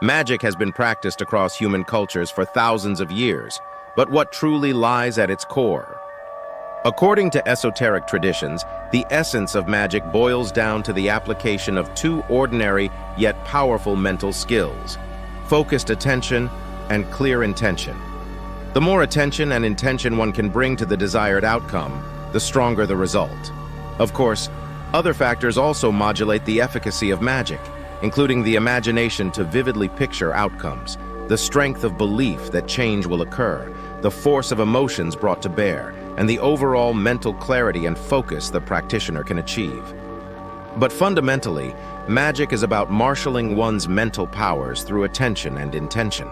Magic has been practiced across human cultures for thousands of years, but what truly lies at its core? According to esoteric traditions, the essence of magic boils down to the application of two ordinary yet powerful mental skills: focused attention and clear intention. The more attention and intention one can bring to the desired outcome, the stronger the result. Of course, other factors also modulate the efficacy of magic, including the imagination to vividly picture outcomes, the strength of belief that change will occur, the force of emotions brought to bear, and the overall mental clarity and focus the practitioner can achieve. But fundamentally, magic is about marshaling one's mental powers through attention and intention.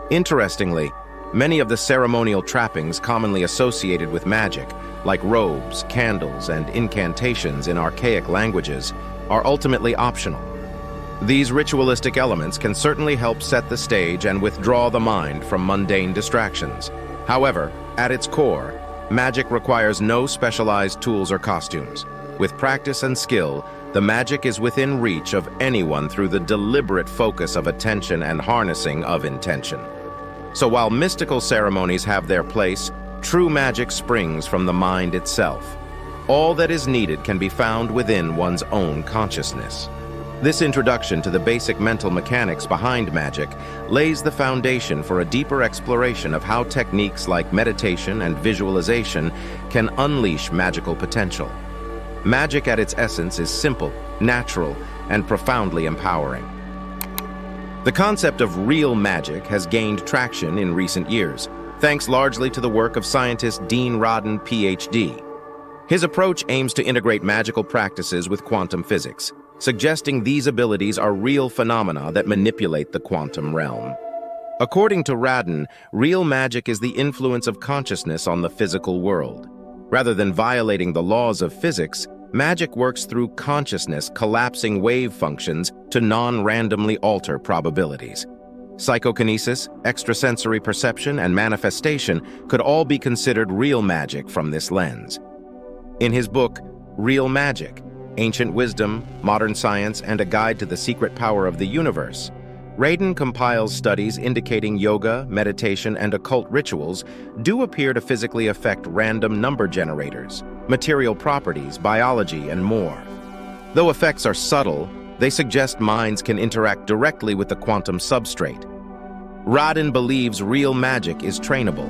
Interestingly, many of the ceremonial trappings commonly associated with magic, like robes, candles, and incantations in archaic languages, are ultimately optional. These ritualistic elements can certainly help set the stage and withdraw the mind from mundane distractions. However, at its core, magic requires no specialized tools or costumes. With practice and skill, the magic is within reach of anyone through the deliberate focus of attention and harnessing of intention. So while mystical ceremonies have their place, true magic springs from the mind itself. All that is needed can be found within one's own consciousness. This introduction to the basic mental mechanics behind magic lays the foundation for a deeper exploration of how techniques like meditation and visualization can unleash magical potential. Magic at its essence is simple, natural, and profoundly empowering. The concept of real magic has gained traction in recent years, thanks largely to the work of scientist Dean Radin, PhD. His approach aims to integrate magical practices with quantum physics, suggesting these abilities are real phenomena that manipulate the quantum realm. According to Radin, real magic is the influence of consciousness on the physical world. Rather than violating the laws of physics, magic works through consciousness collapsing wave functions to non-randomly alter probabilities. Psychokinesis, extrasensory perception, and manifestation could all be considered real magic from this lens. In his book, Real Magic: Ancient Wisdom, Modern Science, and a Guide to the Secret Power of the Universe, Radin compiles studies indicating yoga, meditation, and occult rituals do appear to physically affect random number generators, material properties, biology, and more. Though effects are subtle, they suggest minds can interact directly with the quantum substrate. Radin believes real magic is trainable.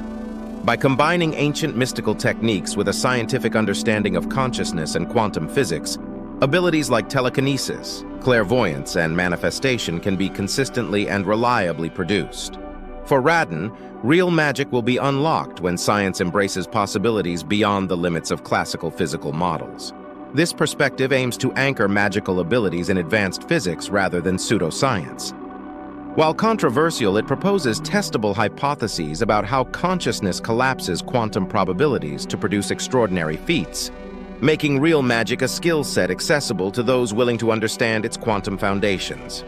By combining ancient mystical techniques with a scientific understanding of consciousness and quantum physics, abilities like telekinesis, clairvoyance, and manifestation can be consistently and reliably produced. For Radin, real magic will be unlocked when science embraces possibilities beyond the limits of classical physical models. This perspective aims to anchor magical abilities in advanced physics rather than pseudoscience. While controversial, it proposes testable hypotheses about how consciousness collapses quantum probabilities to produce extraordinary feats, making real magic a skill set accessible to those willing to understand its quantum foundations.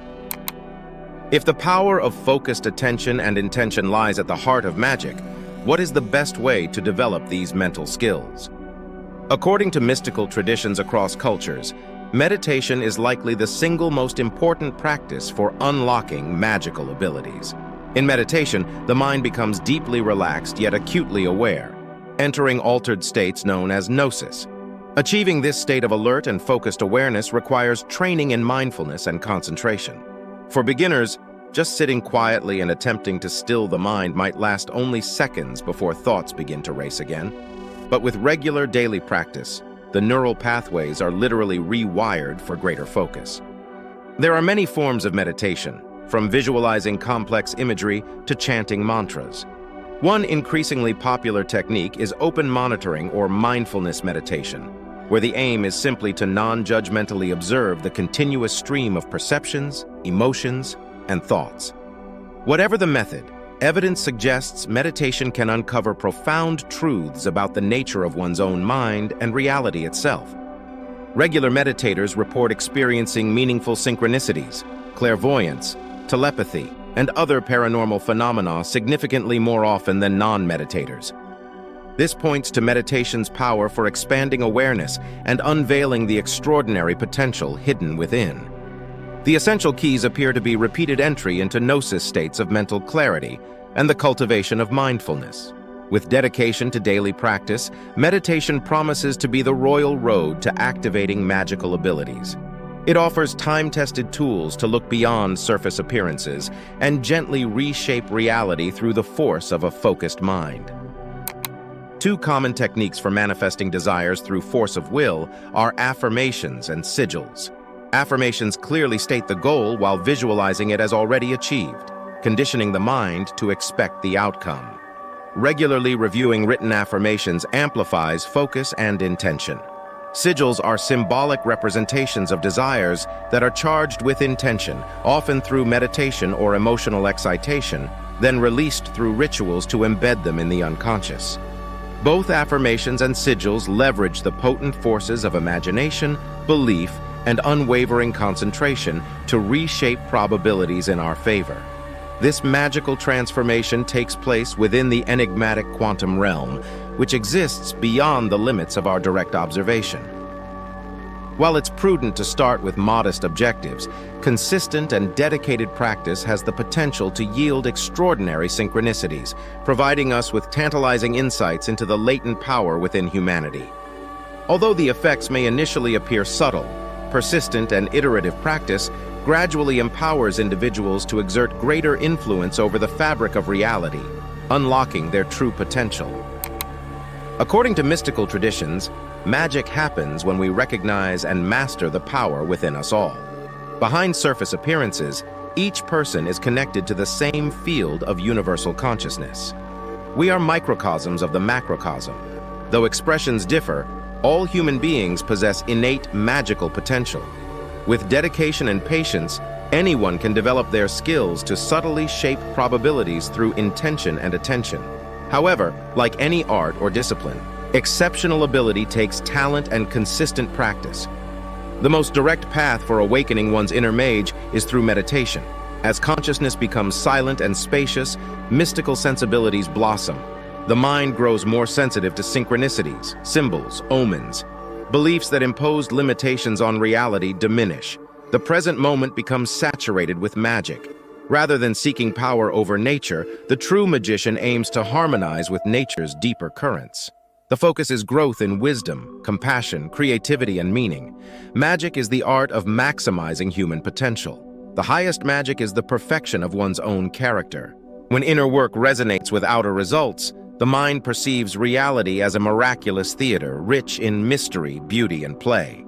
If the power of focused attention and intention lies at the heart of magic, what is the best way to develop these mental skills? According to mystical traditions across cultures, meditation is likely the single most important practice for unlocking magical abilities. In meditation, the mind becomes deeply relaxed yet acutely aware, entering altered states known as gnosis. Achieving this state of alert and focused awareness requires training in mindfulness and concentration. For beginners, just sitting quietly and attempting to still the mind might last only seconds before thoughts begin to race again. But with regular daily practice, the neural pathways are literally rewired for greater focus. There are many forms of meditation, from visualizing complex imagery to chanting mantras. One increasingly popular technique is open monitoring or mindfulness meditation, where the aim is simply to non-judgmentally observe the continuous stream of perceptions, emotions, and thoughts. Whatever the method, evidence suggests meditation can uncover profound truths about the nature of one's own mind and reality itself. Regular meditators report experiencing meaningful synchronicities, clairvoyance, telepathy, and other paranormal phenomena significantly more often than non-meditators. This points to meditation's power for expanding awareness and unveiling the extraordinary potential hidden within. The essential keys appear to be repeated entry into gnosis states of mental clarity and the cultivation of mindfulness. With dedication to daily practice, meditation promises to be the royal road to activating magical abilities. It offers time-tested tools to look beyond surface appearances and gently reshape reality through the force of a focused mind. Two common techniques for manifesting desires through force of will are affirmations and sigils. Affirmations clearly state the goal while visualizing it as already achieved, conditioning the mind to expect the outcome. Regularly reviewing written affirmations amplifies focus and intention. Sigils are symbolic representations of desires that are charged with intention, often through meditation or emotional excitation, then released through rituals to embed them in the unconscious. Both affirmations and sigils leverage the potent forces of imagination, belief, and unwavering concentration to reshape probabilities in our favor. This magical transformation takes place within the enigmatic quantum realm, which exists beyond the limits of our direct observation. While it's prudent to start with modest objectives, consistent and dedicated practice has the potential to yield extraordinary synchronicities, providing us with tantalizing insights into the latent power within humanity. Although the effects may initially appear subtle, persistent and iterative practice gradually empowers individuals to exert greater influence over the fabric of reality, unlocking their true potential. According to mystical traditions, magic happens when we recognize and master the power within us all. Behind surface appearances, each person is connected to the same field of universal consciousness. We are microcosms of the macrocosm. Though expressions differ, all human beings possess innate magical potential. With dedication and patience, anyone can develop their skills to subtly shape probabilities through intention and attention. However, like any art or discipline, exceptional ability takes talent and consistent practice. The most direct path for awakening one's inner mage is through meditation. As consciousness becomes silent and spacious, mystical sensibilities blossom. The mind grows more sensitive to synchronicities, symbols, omens. Beliefs that imposed limitations on reality diminish. The present moment becomes saturated with magic. Rather than seeking power over nature, the true magician aims to harmonize with nature's deeper currents. The focus is growth in wisdom, compassion, creativity, and meaning. Magic is the art of maximizing human potential. The highest magic is the perfection of one's own character. When inner work resonates with outer results, the mind perceives reality as a miraculous theater, rich in mystery, beauty, and play.